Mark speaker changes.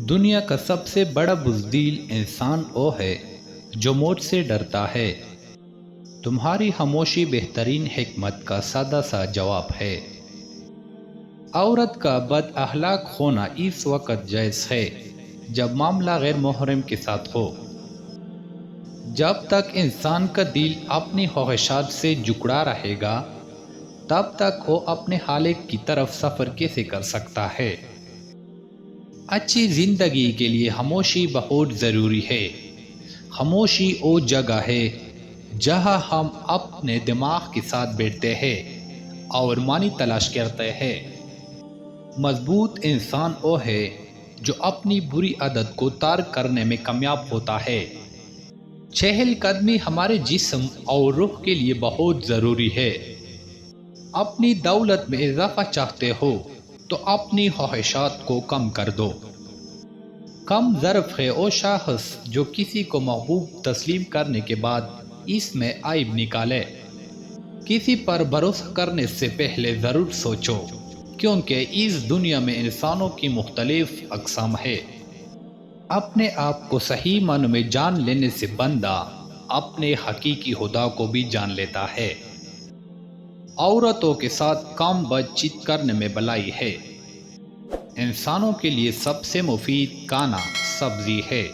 Speaker 1: دنیا کا سب سے بڑا بزدل انسان وہ ہے جو موت سے ڈرتا ہے۔ تمہاری خاموشی بہترین حکمت کا سادہ سا جواب ہے۔ عورت کا بد اخلاق ہونا اس وقت جائز ہے جب معاملہ غیر محرم کے ساتھ ہو۔ جب تک انسان کا دل اپنی خواہشات سے جکڑا رہے گا تب تک وہ اپنے خالق کی طرف سفر کیسے کر سکتا ہے؟ اچھی زندگی کے لیے خاموشی بہت ضروری ہے۔ خاموشی وہ جگہ ہے جہاں ہم اپنے دماغ کے ساتھ بیٹھتے ہیں اور معنی تلاش کرتے ہیں۔ مضبوط انسان وہ ہے جو اپنی بری عادت کو ترک کرنے میں کامیاب ہوتا ہے۔ چہل قدمی ہمارے جسم اور روح کے لیے بہت ضروری ہے۔ اپنی دولت میں اضافہ چاہتے ہو تو اپنی خواہشات کو کم کر دو۔ کم ظرف ہے وہ شخص جو کسی کو محبوب تسلیم کرنے کے بعد اس میں عیب نکالے۔ کسی پر بھروسہ کرنے سے پہلے ضرور سوچو، کیونکہ اس دنیا میں انسانوں کی مختلف اقسام ہے۔ اپنے آپ کو صحیح معنوں میں جان لینے سے بندہ اپنے حقیقی خدا کو بھی جان لیتا ہے۔ عورتوں کے ساتھ کم بات چیت کرنے میں بھلائی ہے۔ انسانوں کے لیے سب سے مفید کھانا سبزی ہے۔